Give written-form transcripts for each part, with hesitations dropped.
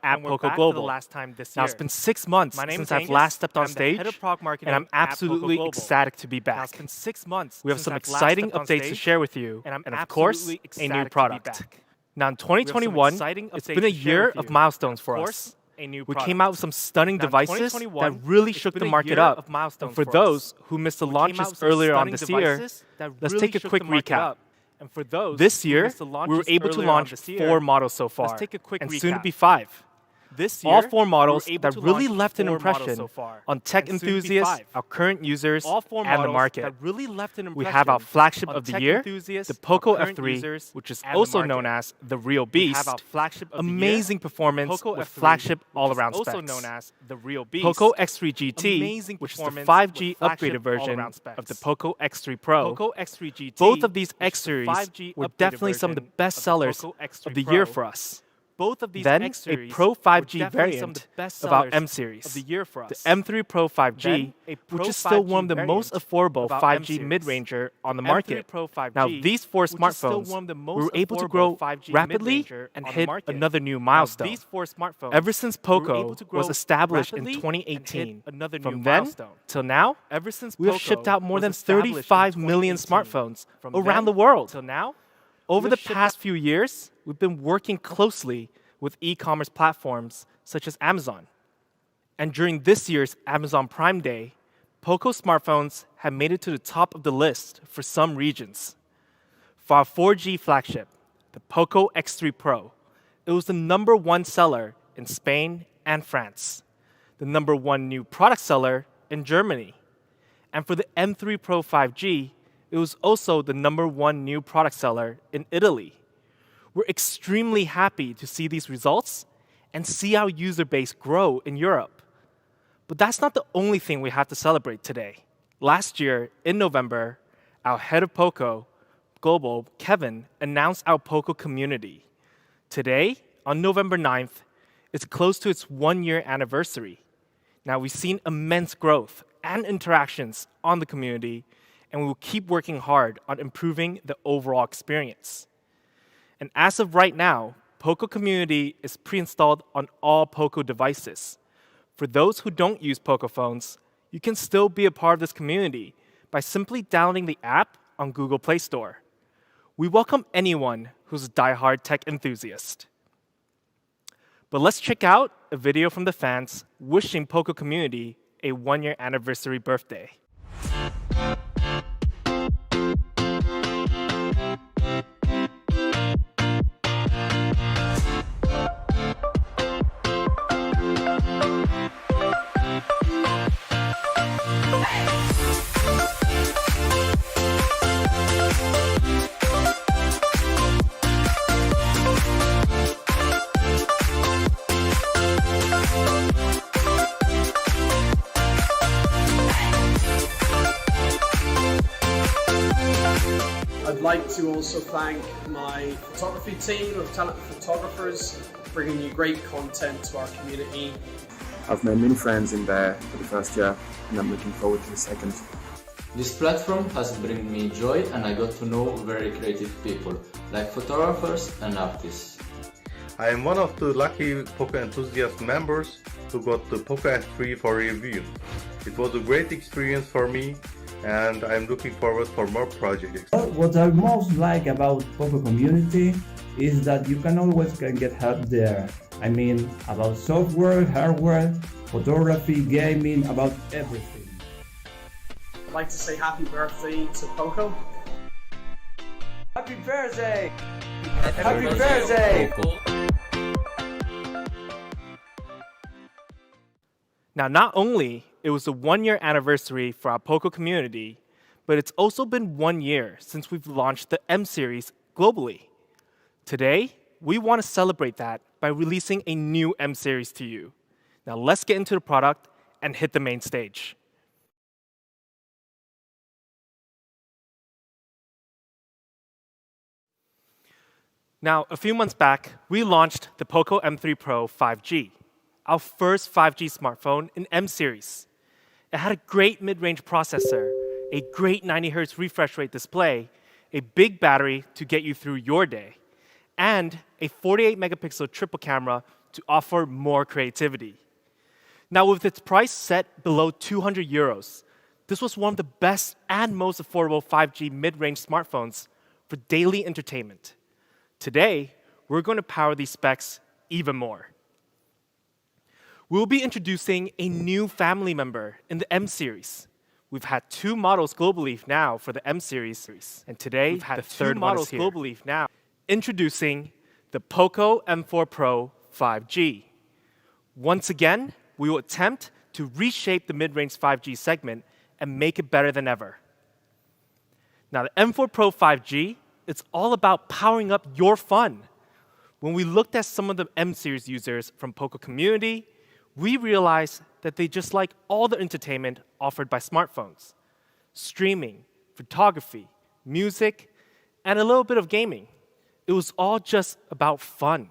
time at Poco Global. Now, it's been 6 months since I've last stepped on stage, and I'm absolutely ecstatic to be back. We have some exciting updates to share with you, and of course, a new product. Now, in 2021, it's been a year of milestones for us. We came out with some stunning devices that really shook the market up. And for those who missed the launches earlier on this year, let's take a quick recap. This year, we were able to launch 4 models so far, and soon to be 5. All 4 models that really left an impression on tech enthusiasts, our current users, and the market. We have our flagship of the year, the Poco F3, which is also known as the Real Beast. Amazing performance with flagship all-around specs. Poco X3 GT, which is the 5G upgraded version of the Poco X3 Pro. Both of these X series were definitely some of the best sellers of the year for us. Then, a Pro 5G variant of our M series, the M3 Pro 5G, which is still one of the most affordable 5G mid-ranger on the market. Now, these 4 smartphones were able to grow rapidly and hit another new milestone. Ever since Poco was established in 2018, from then till now, we have shipped out more than 35 million smartphones around the world. Over the past few years, we've been working closely with e-commerce platforms such as Amazon. And during this year's Amazon Prime Day, Poco smartphones have made it to the top of the list for some regions. For our 4G flagship, the Poco X3 Pro, it was the #1 seller in Spain and France, the #1 new product seller in Germany. And for the M3 Pro 5G, it was also the #1 new product seller in Italy. We're extremely happy to see these results and see our user base grow in Europe. But that's not the only thing we have to celebrate today. Last year, in November, our head of Poco Global, Kevin, announced our Poco community. Today, on November 9th, it's close to its 1-year anniversary. Now, we've seen immense growth and interactions on the community, and we will keep working hard on improving the overall experience. And as of right now, Poco Community is pre-installed on all Poco devices. For those who don't use Poco phones, you can still be a part of this community by simply downloading the app on Google Play Store. We welcome anyone who's a diehard tech enthusiast. But let's check out a video from the fans wishing Poco Community a 1-year anniversary birthday. I'd like to also thank my photography team of talented photographers bringing you great content to our community. I've made many friends in there for the first year, and I'm looking forward to the second. This platform has brought me joy, and I got to know very creative people, like photographers and artists. I am one of the lucky Poco enthusiast members who got the Poco F3 for review. It was a great experience for me, and I'm looking forward for more projects. What I most like about Poco community is that you can always get help there. I mean, about software, hardware, photography, gaming, about everything. I'd like to say happy birthday to Poco. Happy birthday! Happy birthday! Now, not only it was a 1-year anniversary for our Poco community, but it's also been 1 year since we've launched the M series globally. Today, we want to celebrate that by releasing a new M series to you. Now, let's get into the product and hit the main stage. Now, a few months back, we launched the Poco M3 Pro 5G, our first 5G smartphone in M series. It had a great mid-range processor, a great 90 Hz refresh rate display, a big battery to get you through your day, and a 48 megapixel triple camera to offer more creativity. Now, with its price set below 200 euros, this was one of the best and most affordable 5G mid-range smartphones for daily entertainment. Today, we're going to power these specs even more. We'll be introducing a new family member in the M series. We've had 2 models globally now for the M series, and today we've had the third model globally now. Introducing the Poco M4 Pro 5G. Once again, we will attempt to reshape the mid-range 5G segment and make it better than ever. Now, the M4 Pro 5G, it's all about powering up your fun. When we looked at some of the M series users from Poco community, we realized that they just like all the entertainment offered by smartphones. Streaming, photography, music, and a little bit of gaming. It was all just about fun.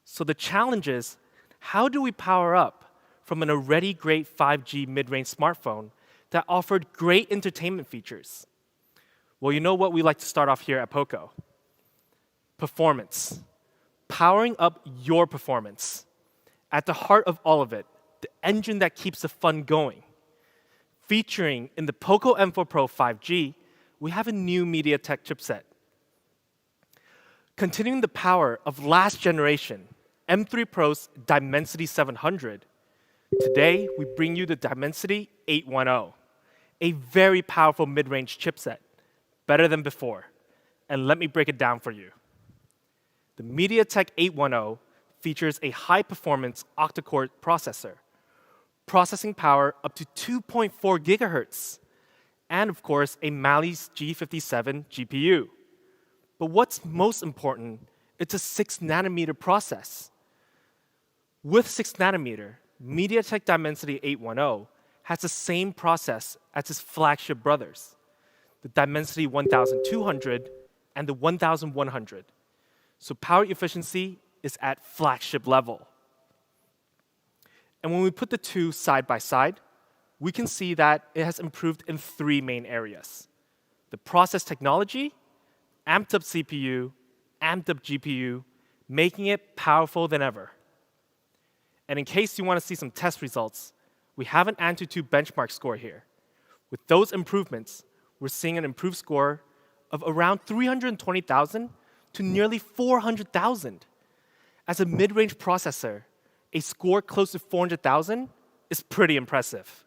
So the challenge is, how do we power up from an already great 5G mid-range smartphone that offered great entertainment features? Well, you know what we like to start off here at Poco? Performance. Powering up your performance. At the heart of all of it, the engine that keeps the fun going. Featuring in the Poco M4 Pro 5G, we have a new MediaTek chipset. Continuing the power of last generation, M3 Pro's Dimensity 700, today we bring you the Dimensity 810, a very powerful mid-range chipset, better than before. And let me break it down for you. The MediaTek 810 features a high-performance octa-core processor, processing power up to 2.4 gigahertz, and of course, a Mali's G57 GPU. But what's most important, it's a 6-nanometer process. With 6-nanometer, MediaTek Dimensity 810 has the same process as its flagship brothers, the Dimensity 1200 and the 1100. So power efficiency is at flagship level. And when we put the two side by side, we can see that it has improved in 3 main areas: the process technology, amped up CPU, amped up GPU, making it powerful than ever. And in case you want to see some test results, we have an Antutu benchmark score here. With those improvements, we're seeing an improved score of around 320,000 to nearly 400,000. As a mid-range processor, a score close to 400,000 is pretty impressive.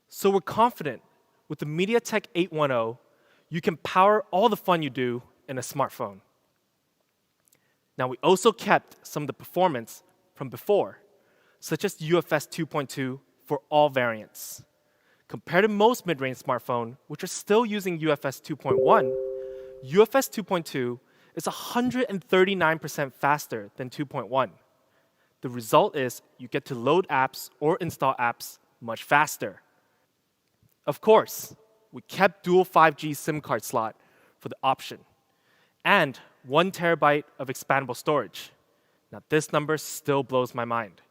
So we're confident with the MediaTek 810, you can power all the fun you do in a smartphone. Now, we also kept some of the performance from before, such as UFS 2.2 for all variants. Compared to most mid-range smartphones, which are still using UFS 2.1, UFS 2.2 is 139% faster than 2.1. The result is you get to load apps or install apps much faster. Of course, we kept dual 5G SIM card slot for the option, and 1 terabyte of expandable storage. Now, this number still blows my mind.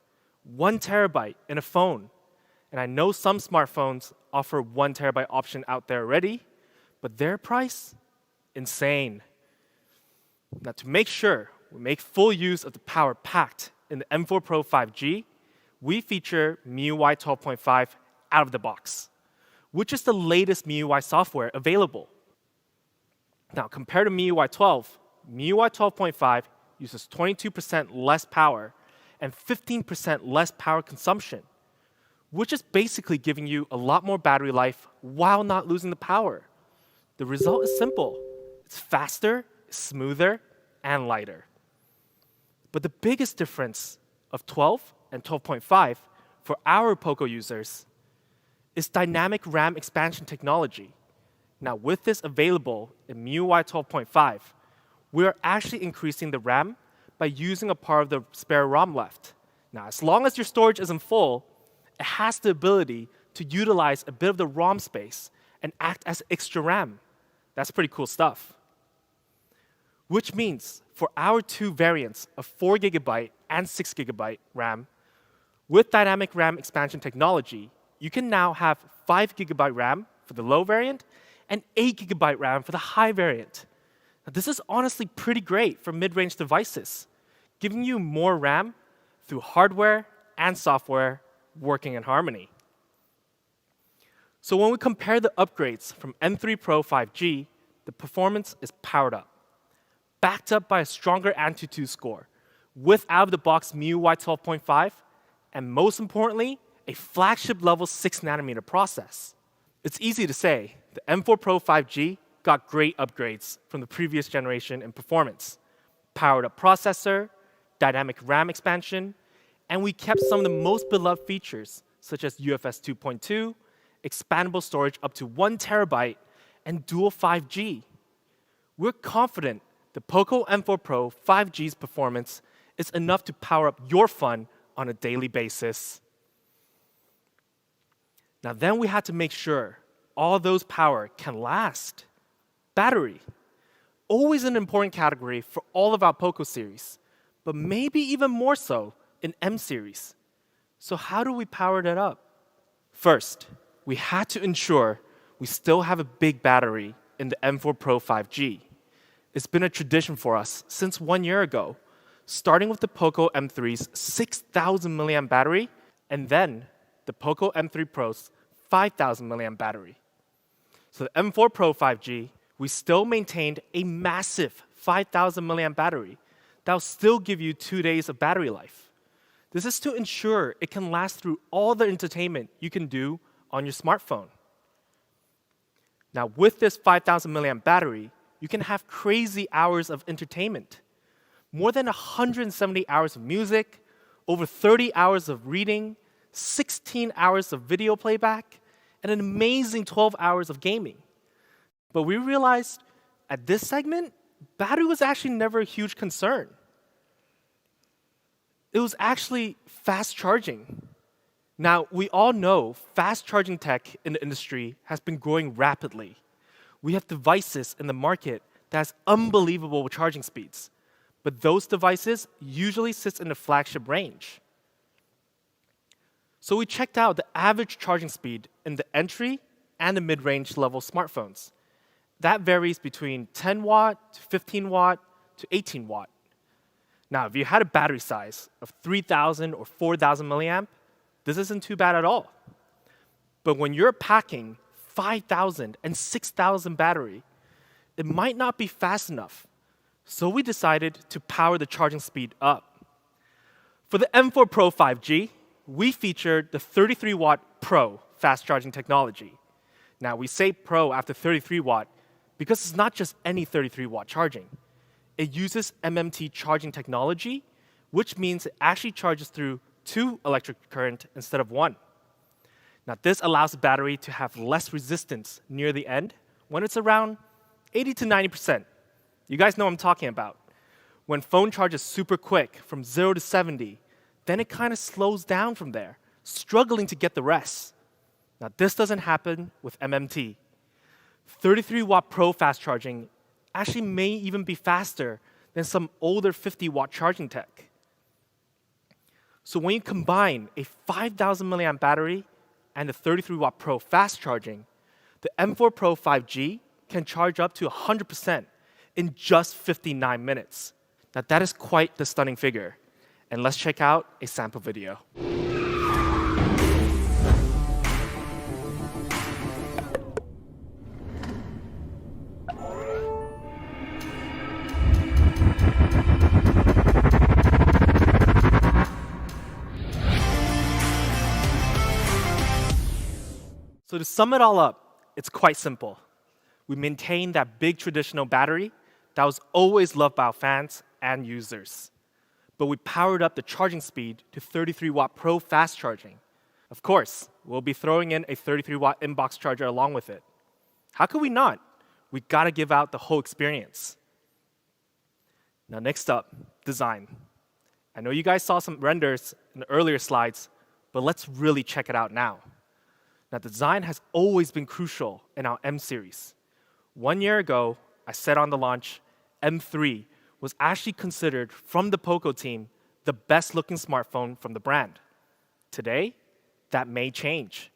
1 terabyte in a phone. And I know some smartphones offer 1 terabyte option out there already, but their price, insane. Now, to make sure we make full use of the power packed in the M4 Pro 5G, we feature MIUI 12.5 out of the box, which is the latest MIUI software available. Now, compared to MIUI 12, MIUI 12.5 uses 22% less power and 15% less power consumption, which is basically giving you a lot more battery life while not losing the power. The result is simple. It's faster, smoother, and lighter. But the biggest difference of 12 and 12.5 for our Poco users is dynamic RAM expansion technology. Now, with this available in MIUI 12.5, we are actually increasing the RAM by using a part of the spare ROM left. Now, as long as your storage isn't full, it has the ability to utilize a bit of the ROM space and act as extra RAM. That's pretty cool stuff. Which means for our 2 variants of 4 GB and 6 GB RAM, with dynamic RAM expansion technology, you can now have 5 GB RAM for the low variant and 8 GB RAM for the high variant. Now, this is honestly pretty great for mid-range devices, giving you more RAM through hardware and software working in harmony. So when we compare the upgrades from M3 Pro 5G, the performance is powered up, backed up by a stronger Antutu score, with out-of-the-box MIUI 12.5, and most importantly, a flagship-level 6nm process. It's easy to say, the M4 Pro 5G got great upgrades from the previous generation in performance. Powered-up processor, dynamic RAM expansion, and we kept some of the most beloved features, such as UFS 2.2, expandable storage up to 1 terabyte, and dual 5G. We're confident the Poco M4 Pro 5G's performance is enough to power up your fun on a daily basis. Now then we had to make sure all those power can last. Battery. Always an important category for all of our Poco series, but maybe even more so in M series. So how do we power that up? First, we had to ensure we still have a big battery in the M4 Pro 5G. It's been a tradition for us since 1 year ago, starting with the Poco M3's 6,000 milliamp battery, and then the Poco M3 Pro's 5,000 milliamp battery. So the M4 Pro 5G, we still maintained a massive 5,000 milliamp battery that will still give you 2 days of battery life. This is to ensure it can last through all the entertainment you can do on your smartphone. Now, with this 5,000 milliamp battery, you can have crazy hours of entertainment. More than 170 hours of music, over 30 hours of reading, 16 hours of video playback, and an amazing 12 hours of gaming. But we realized at this segment, battery was actually never a huge concern. It was actually fast charging. Now, we all know fast charging tech in the industry has been growing rapidly. We have devices in the market that has unbelievable charging speeds, but those devices usually sit in the flagship range. So we checked out the average charging speed in the entry and the mid-range level smartphones. That varies between 10 watt to 15 watt to 18 watt. Now, if you had a battery size of 3,000 or 4,000 milliamp, this isn't too bad at all. But when you're packing 5,000 and 6,000 battery, it might not be fast enough. So we decided to power the charging speed up. For the M4 Pro 5G, we featured the 33 watt Pro fast charging technology. Now, we say Pro after 33 watt because it's not just any 33 watt charging. It uses MMT charging technology, which means it actually charges through 2 electric current instead of 1. Now, this allows the battery to have less resistance near the end when it's around 80 to 90%. You guys know what I'm talking about. When phone charges super quick from 0 to 70, then it kind of slows down from there, struggling to get the rest. Now, this doesn't happen with MMT. 33 watt Pro fast charging actually may even be faster than some older 50 watt charging tech. So when you combine a 5,000 milliamp battery and the 33 watt Pro fast charging, the M4 Pro 5G can charge up to 100% in just 59 minutes. Now that is quite the stunning figure. And let's check out a sample video. So to sum it all up, it's quite simple. We maintain that big traditional battery that was always loved by our fans and users. But we powered up the charging speed to 33 watt Pro fast charging. Of course, we'll be throwing in a 33 watt inbox charger along with it. How could we not? We gotta give out the whole experience. Now next up, design. I know you guys saw some renders in the earlier slides, but let's really check it out now. Now, design has always been crucial in our M series. 1 year ago, I said on the launch, M3 was actually considered from the Poco team the best looking smartphone from the brand. Today, that may change.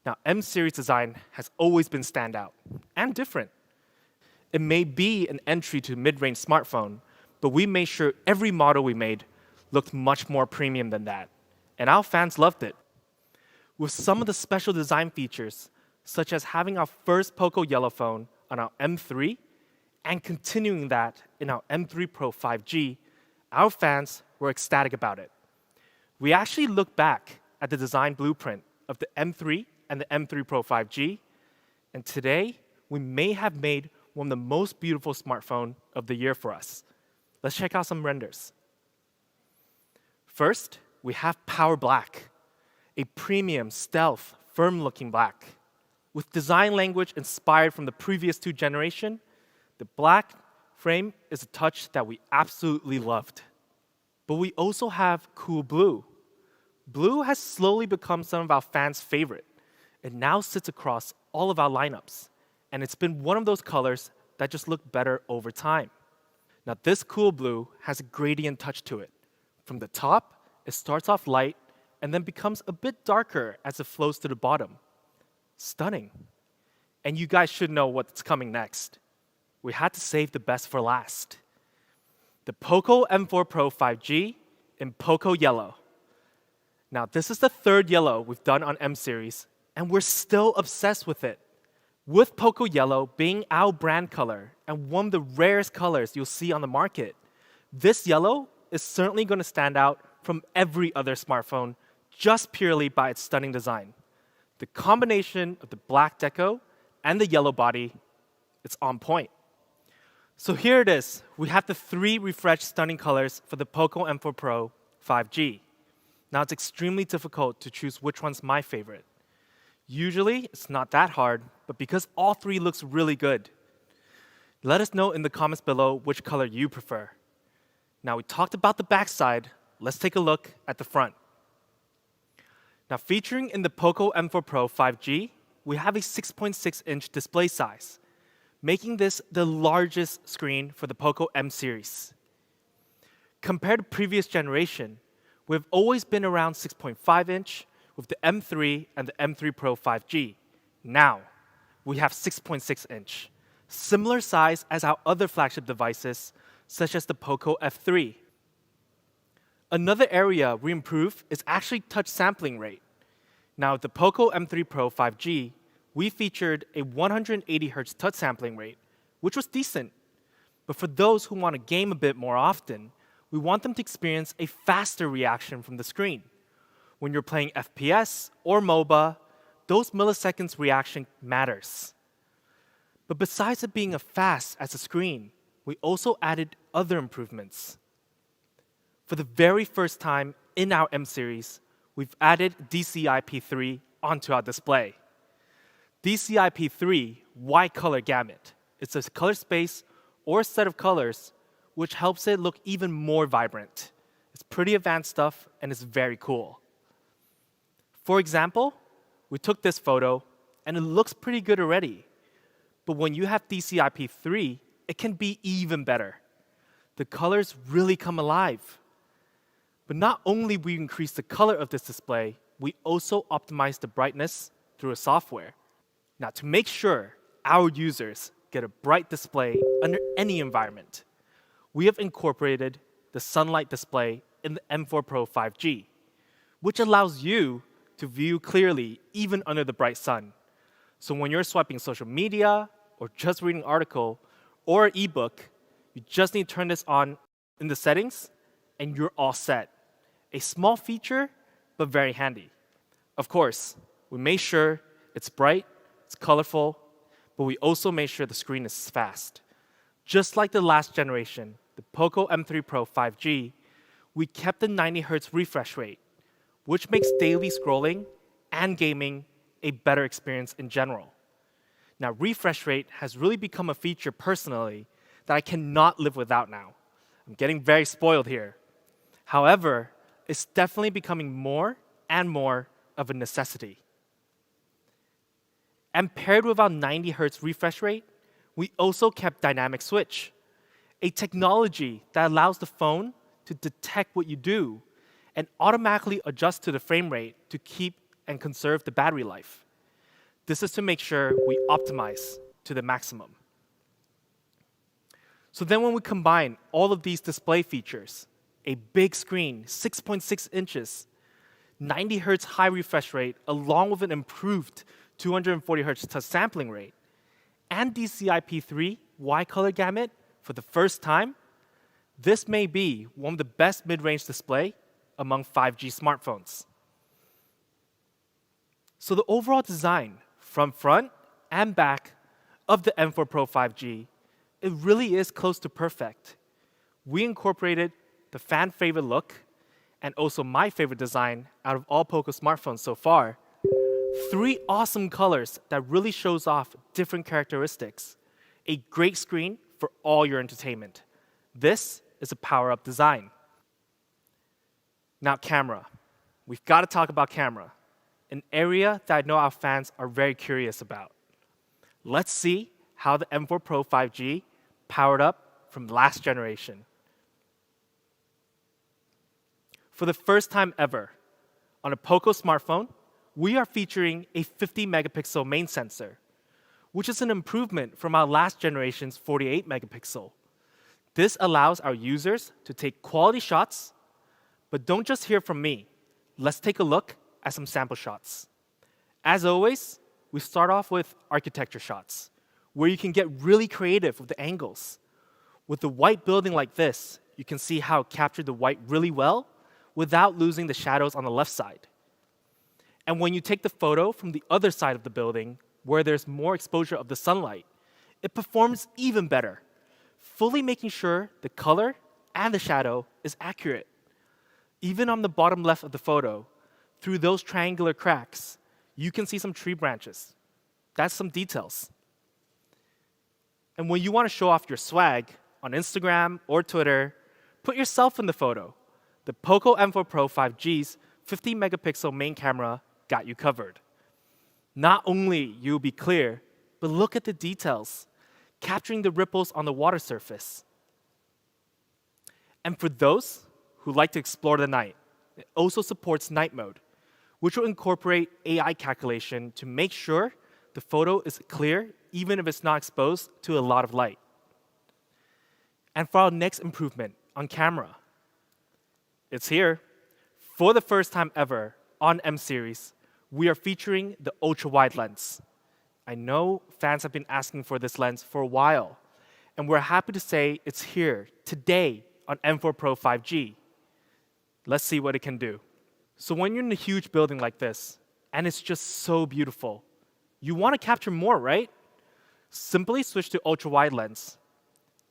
Now, M series design has always been standout and different. It may be an entry to mid-range smartphone, but we made sure every model we made looked much more premium than that, and our fans loved it. With some of the special design features, such as having our first Poco Yellow phone on our M3 and continuing that in our M3 Pro 5G, our fans were ecstatic about it. We actually looked back at the design blueprint of the M3 and the M3 Pro 5G, and today we may have made one of the most beautiful smartphone of the year for us. Let's check out some renders. First, we have Power Black, a premium, stealth, firm-looking black. With design language inspired from the previous two generations, the black frame is a touch that we absolutely loved. But we also have Cool Blue. Blue has slowly become some of our fans' favorite. It now sits across all of our lineups, and it's been one of those colors that just look better over time. Now, this Cool Blue has a gradient touch to it. From the top, it starts off light and then becomes a bit darker as it flows to the bottom. Stunning. And you guys should know what's coming next. We had to save the best for last. The Poco M4 Pro 5G in Poco Yellow. Now, this is the third yellow we've done on M series, and we're still obsessed with it. With Poco Yellow being our brand color and one of the rarest colors you'll see on the market, this yellow is certainly going to stand out from every other smartphone just purely by its stunning design. The combination of the black deco and the yellow body, it's on point. So here it is. We have the three refreshed stunning colors for the Poco M4 Pro 5G. Now, it's extremely difficult to choose which one's my favorite. Usually, it's not that hard, but because all three looks really good. Let us know in the comments below which color you prefer. Now, we talked about the backside. Let's take a look at the front. Now, featuring in the Poco M4 Pro 5G, we have a 6.6-inch display size, making this the largest screen for the Poco M series. Compared to previous generation, we've always been around 6.5-inch with the M3 and the M3 Pro 5G. Now, we have 6.6-inch, similar size as our other flagship devices, such as the Poco F3. Another area we improved is actually touch sampling rate. Now, with the Poco M3 Pro 5G, we featured a 180 Hz touch sampling rate, which was decent. But for those who want to game a bit more often, we want them to experience a faster reaction from the screen. When you're playing FPS or MOBA, those milliseconds reaction matters. But besides it being as fast as a screen, we also added other improvements. For the very first time in our M series, we've added DCI-P3 onto our display. DCI-P3 wide color gamut. It's a color space or set of colors which helps it look even more vibrant. It's pretty advanced stuff and it's very cool. For example, we took this photo and it looks pretty good already. But when you have DCI-P3, it can be even better. The colors really come alive. But not only we increase the color of this display, we also optimize the brightness through a software. Now, to make sure our users get a bright display under any environment, we have incorporated the sunlight display in the M4 Pro 5G, which allows you to view clearly even under the bright sun. So when you're swiping social media or just reading an article or an ebook, you just need to turn this on in the settings and you're all set. A small feature, but very handy. Of course, we made sure it's bright, it's colorful, but we also made sure the screen is fast. Just like the last generation, the Poco M3 Pro 5G, we kept the 90 Hz refresh rate, which makes daily scrolling and gaming a better experience in general. Now, refresh rate has really become a feature personally that I cannot live without now. I'm getting very spoiled here. However, it's definitely becoming more and more of a necessity. And paired with our 90 Hz refresh rate, we also kept dynamic switch, a technology that allows the phone to detect what you do and automatically adjust to the frame rate to keep and conserve the battery life. This is to make sure we optimize to the maximum. So then when we combine all of these display features, a big screen, 6.6 inches, 90 Hz high refresh rate, along with an improved 240 Hz touch sampling rate, and DCI-P3 wide color gamut for the first time, this may be one of the best mid-range display among 5G smartphones. So the overall design from front and back of the M4 Pro 5G, it really is close to perfect. We incorporated the fan favorite look and also my favorite design out of all Poco smartphones so far. 3 awesome colors that really shows off different characteristics. A great screen for all your entertainment. This is a power-up design. Now camera. We've got to talk about camera, an area that I know our fans are very curious about. Let's see how the M4 Pro 5G powered up from last generation. For the first time ever, on a Poco smartphone, we are featuring a 50 megapixel main sensor, which is an improvement from our last generation's 48 megapixel. This allows our users to take quality shots, but don't just hear from me. Let's take a look at some sample shots. As always, we start off with architecture shots, where you can get really creative with the angles. With the white building like this, you can see how it captured the white really well without losing the shadows on the left side. And when you take the photo from the other side of the building, where there's more exposure of the sunlight, it performs even better, fully making sure the color and the shadow is accurate. Even on the bottom left of the photo, through those triangular cracks, you can see some tree branches. That's some details. And when you want to show off your swag on Instagram or Twitter, put yourself in the photo. The Poco M4 Pro 5G's 50 megapixel main camera got you covered. Not only you'll be clear, but look at the details, capturing the ripples on the water surface. And for those who like to explore the night, it also supports night mode, which will incorporate AI calculation to make sure the photo is clear even if it's not exposed to a lot of light. And for our next improvement on camera, it's here. For the first time ever on M series, we are featuring the ultra-wide lens. I know fans have been asking for this lens for a while, and we're happy to say it's here today on M4 Pro 5G. Let's see what it can do. So when you're in a huge building like this, and it's just so beautiful, you want to capture more, right? Simply switch to ultra-wide lens,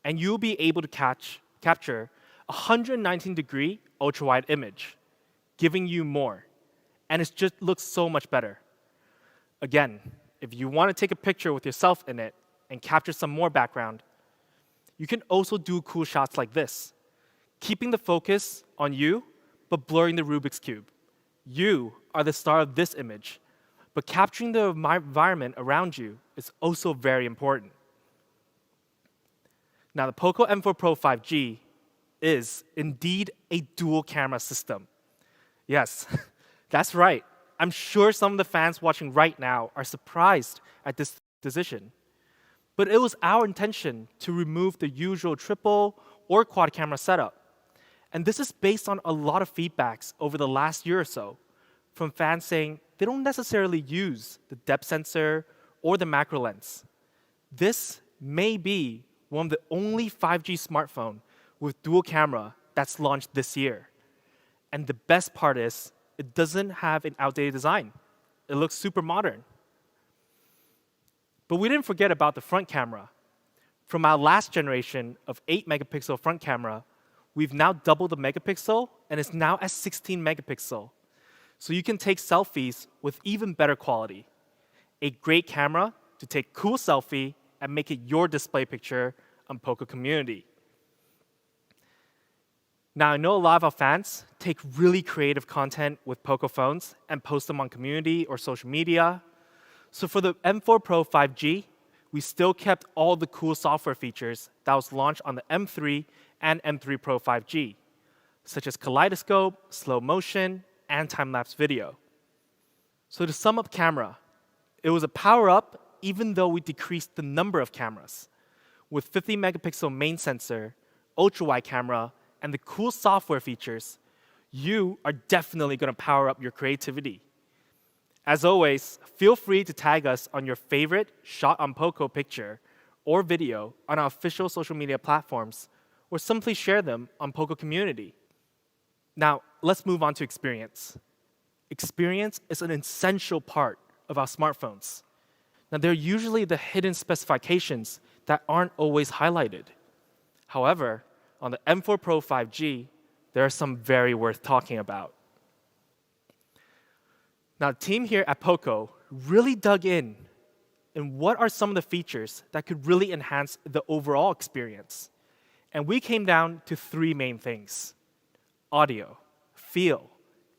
and you'll be able to capture a 119-degree ultra-wide image, giving you more. And it just looks so much better. Again, if you want to take a picture with yourself in it and capture some more background, you can also do cool shots like this, keeping the focus on you, but blurring the Rubik's Cube. You are the star of this image, but capturing the environment around you is also very important. Now, the Poco M4 Pro 5G is indeed a dual camera system. Yes, that's right. I'm sure some of the fans watching right now are surprised at this decision. But it was our intention to remove the usual triple or quad camera setup. And this is based on a lot of feedbacks over the last year or so from fans saying they don't necessarily use the depth sensor or the macro lens. This may be one of the only 5G smartphone with dual camera that's launched this year. And the best part is, it doesn't have an outdated design. It looks super modern. But we didn't forget about the front camera. From our last generation of 8 megapixel front camera, we've now doubled the megapixel, and it's now at 16 megapixel. So you can take selfies with even better quality. A great camera to take cool selfie and make it your display picture on Poco Community. Now, I know a lot of our fans take really creative content with Poco phones and post them on community or social media. So for the M4 Pro 5G, we still kept all the cool software features that was launched on the M3 and M3 Pro 5G, such as kaleidoscope, slow motion, and time-lapse video. So to sum up camera, it was a power-up even though we decreased the number of cameras, with 50 megapixel main sensor, ultra-wide camera, and the cool software features, you are definitely going to power up your creativity. As always, feel free to tag us on your favorite shot on Poco picture or video on our official social media platforms, or simply share them on Poco Community. Now, let's move on to experience. Experience is an essential part of our smartphones. Now, they're usually the hidden specifications that aren't always highlighted. However, on the M4 Pro 5G, there are some very worth talking about. Now, the team here at Poco really dug in what are some of the features that could really enhance the overall experience. And we came down to 3 main things: audio, feel,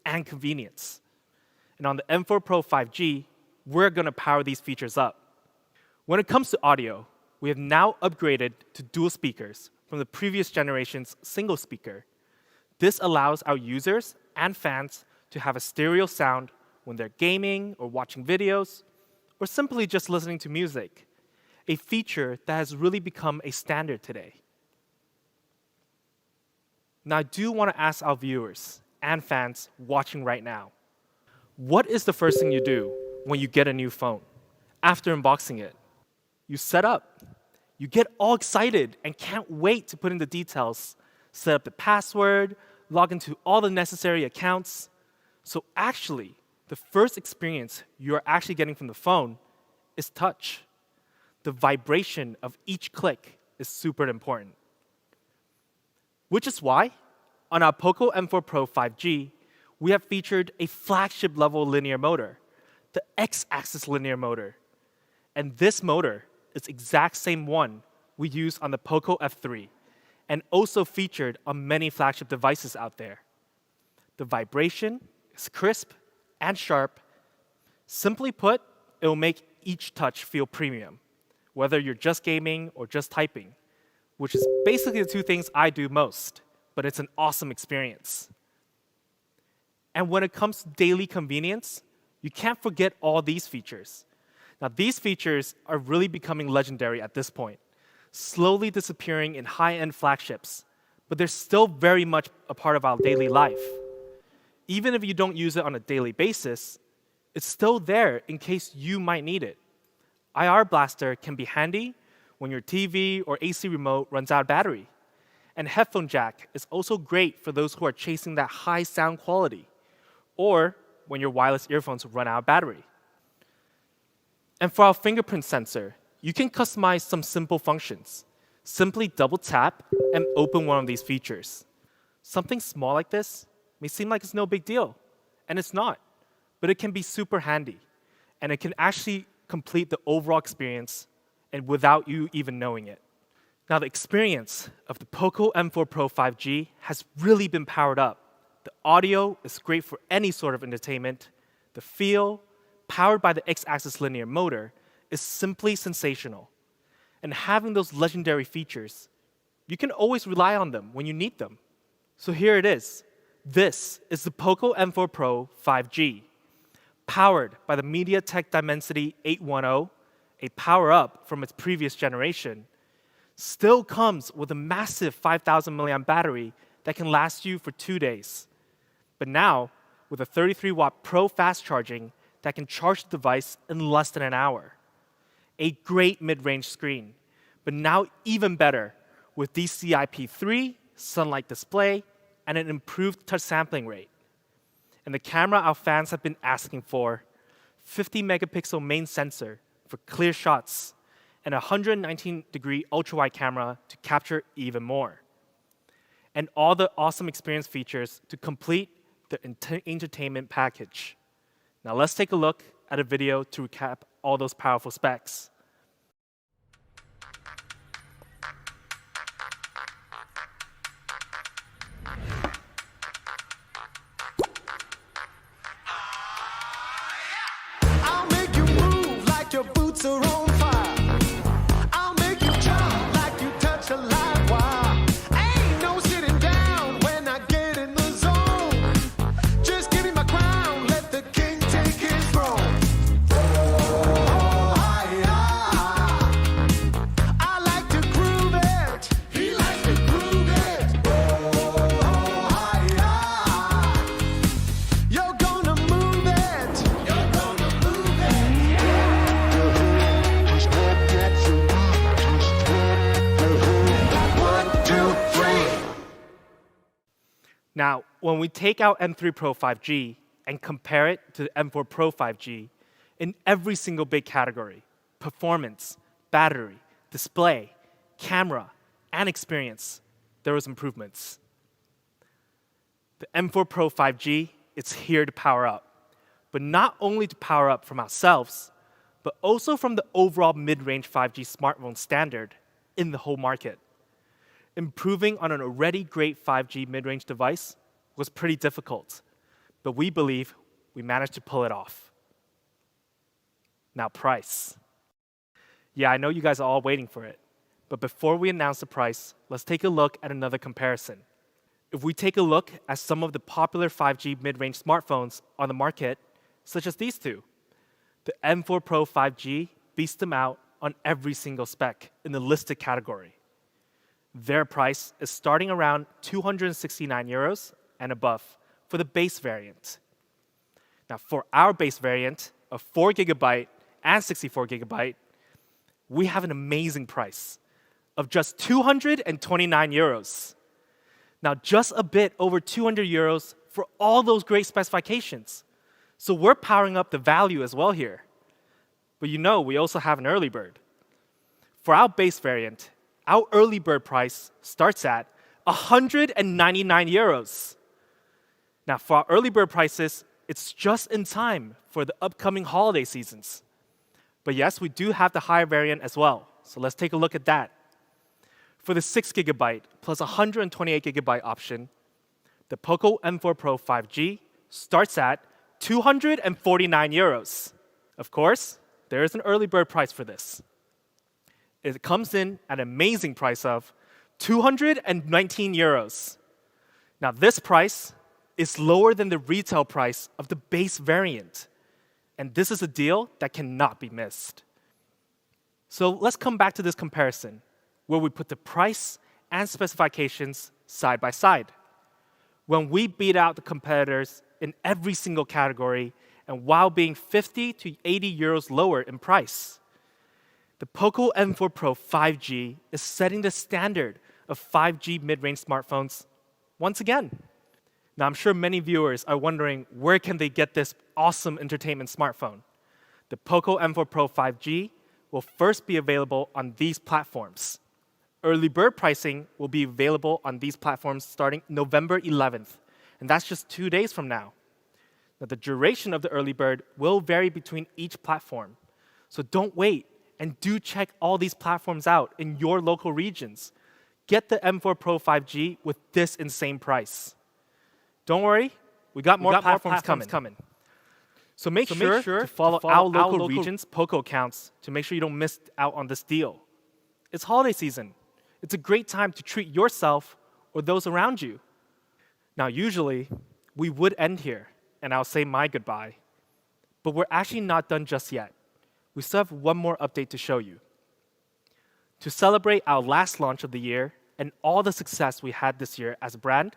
and convenience. And on the M4 Pro 5G, we're going to power these features up. When it comes to audio, we have now upgraded to dual speakers from the previous generation's single speaker. This allows our users and fans to have a stereo sound when they're gaming or watching videos, or simply just listening to music, a feature that has really become a standard today. Now, I do want to ask our viewers and fans watching right now, what is the first thing you do when you get a new phone after unboxing it? You set up. You get all excited and can't wait to put in the details, set up the password, log into all the necessary accounts. So actually, the first experience you're actually getting from the phone is touch. The vibration of each click is super important. Which is why, on our Poco M4 Pro 5G, we have featured a flagship level linear motor, the X-axis linear motor. And this motor is the exact same one we use on the Poco F3, and also featured on many flagship devices out there. The vibration is crisp and sharp. Simply put, it will make each touch feel premium, whether you're just gaming or just typing, which is basically the 2 things I do most, but it's an awesome experience. And when it comes to daily convenience, you can't forget all these features. Now, these features are really becoming legendary at this point, slowly disappearing in high-end flagships, but they're still very much a part of our daily life. Even if you don't use it on a daily basis, it's still there in case you might need it. IR Blaster can be handy when your TV or AC remote runs out of battery. And headphone jack is also great for those who are chasing that high sound quality, or when your wireless earphones run out of battery. And for our fingerprint sensor, you can customize some simple functions. Simply double tap and open one of these features. Something small like this may seem like it's no big deal, and it's not, but it can be super handy, and it can actually complete the overall experience and without you even knowing it. Now, the experience of the Poco M4 Pro 5G has really been powered up. The audio is great for any sort of entertainment. The feel, powered by the X-axis linear motor, is simply sensational. And having those legendary features, you can always rely on them when you need them. So here it is. This is the Poco M4 Pro 5G, powered by the MediaTek Dimensity 810, a power-up from its previous generation. Still comes with a massive 5,000 milliamp battery that can last you for 2 days. But now, with a 33-watt Pro fast charging that can charge the device in less than an hour. A great mid-range screen, but now even better with DCI-P3, sunlight display, and an improved touch sampling rate. And the camera our fans have been asking for, 50 megapixel main sensor for clear shots, and a 119-degree ultra-wide camera to capture even more. And all the awesome experience features to complete the entertainment package. Now let's take a look at a video to recap all those powerful specs. I'll make you move like your boots are on fire. I'll make you jump like you touch a live wire. Ain't no sitting down when I get in the zone. Just give me my crown, let the king take his throne. Oh, hi, hi. Now, when we take out M3 Pro 5G and compare it to the M4 Pro 5G, in every single big category, performance, battery, display, camera, and experience, there was improvements. The M4 Pro 5G is here to power up, but not only to power up from ourselves, but also from the overall mid-range 5G smartphone standard in the whole market. Improving on an already great 5G mid-range device was pretty difficult, but we believe we managed to pull it off. Now, price. Yeah, I know you guys are all waiting for it, but before we announce the price, let's take a look at another comparison. If we take a look at some of the popular 5G mid-range smartphones on the market, such as these two, the M4 Pro 5G beats them out on every single spec in the listed category. Their price is starting around 269 euros and above for the base variant. Now, for our base variant of 4 GB and 64 GB, we have an amazing price of just 229 euros. Now, just a bit over 200 euros for all those great specifications. So we're powering up the value as well here. But you know, we also have an early bird. For our base variant, our early bird price starts at 199 euros. Now, for our early bird prices, it's just in time for the upcoming holiday seasons. But yes, we do have the higher variant as well. So let's take a look at that. For the 6 GB plus 128 GB option, the Poco M4 Pro 5G starts at 249 euros. Of course, there is an early bird price for this. It comes in at an amazing price of 219 euros. Now, this price is lower than the retail price of the base variant. And this is a deal that cannot be missed. So let's come back to this comparison, where we put the price and specifications side by side. When we beat out the competitors in every single category, and while being 50 to 80 euros lower in price, the Poco M4 Pro 5G is setting the standard of 5G mid-range smartphones once again. Now, I'm sure many viewers are wondering, where can they get this awesome entertainment smartphone? The Poco M4 Pro 5G will first be available on these platforms. Early bird pricing will be available on these platforms starting November 11th, and that's just 2 days from now. Now, the duration of the early bird will vary between each platform, so don't wait, and do check all these platforms out in your local regions. Get the M4 Pro 5G with this insane price. Don't worry, we got more platforms coming. So make sure to follow our local region's Poco accounts to make sure you don't miss out on this deal. It's holiday season. It's a great time to treat yourself or those around you. Now, usually, we would end here, and I'll say my goodbye. But we're actually not done just yet. We still have one more update to show you. To celebrate our last launch of the year and all the success we had this year as a brand,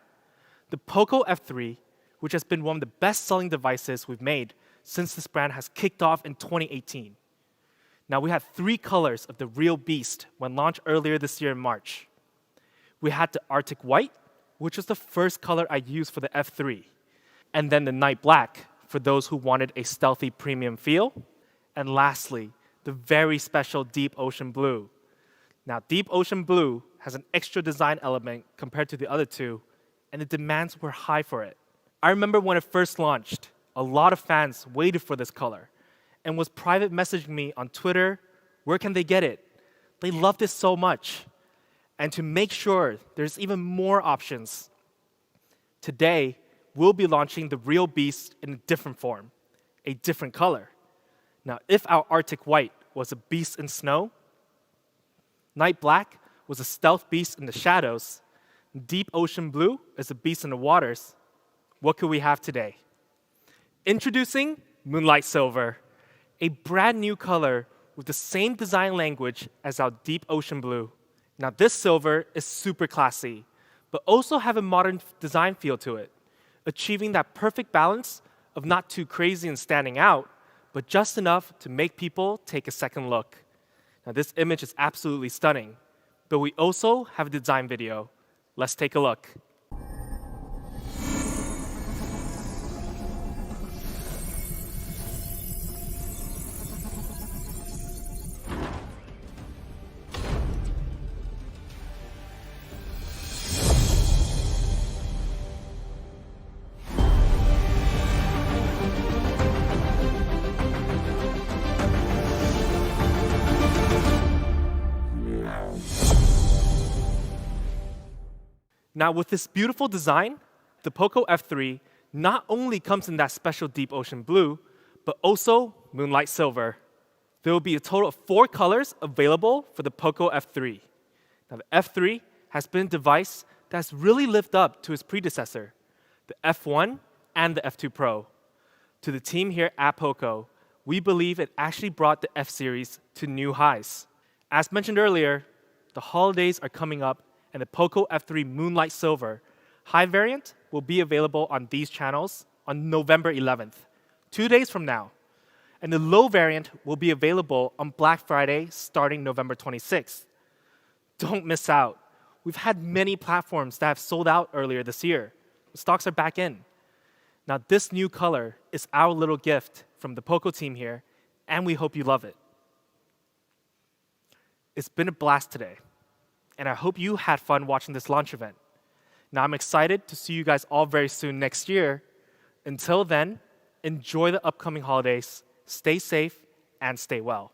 the Poco F3, which has been one of the best-selling devices we've made since this brand has kicked off in 2018. Now, we had 3 colors of the real beast when launched earlier this year in March. We had the Arctic White, which was the first color I used for the F3, and then the Night Black for those who wanted a stealthy premium feel, and lastly, the very special Deep Ocean Blue. Now, Deep Ocean Blue has an extra design element compared to the other two, and the demands were high for it. I remember when it first launched, a lot of fans waited for this color and was private messaging me on Twitter, where can they get it? They love this so much. And to make sure there's even more options, today we'll be launching the real beast in a different form, a different color. Now, if our Arctic White was a beast in snow, Night Black was a stealth beast in the shadows, Deep Ocean Blue is a beast in the waters, what could we have today? Introducing Moonlight Silver, a brand new color with the same design language as our Deep Ocean Blue. Now, this silver is super classy, but also have a modern design feel to it, achieving that perfect balance of not too crazy and standing out, but just enough to make people take a second look. Now, this image is absolutely stunning, but we also have a design video. Let's take a look. Now, with this beautiful design, the Poco F3 not only comes in that special deep ocean blue, but also moonlight silver. There will be a total of 4 colors available for the Poco F3. Now, the F3 has been a device that has really lived up to its predecessor, the F1 and the F2 Pro. To the team here at Poco, we believe it actually brought the F-series to new highs. As mentioned earlier, the holidays are coming up, and the Poco F3 Moonlight Silver high variant will be available on these channels on November 11th, 2 days from now. And the low variant will be available on Black Friday starting November 26th. Don't miss out. We've had many platforms that have sold out earlier this year. The stocks are back in. Now, this new color is our little gift from the Poco team here, and we hope you love it. It's been a blast today, and I hope you had fun watching this launch event. Now, I'm excited to see you guys all very soon next year. Until then, enjoy the upcoming holidays, stay safe, and stay well.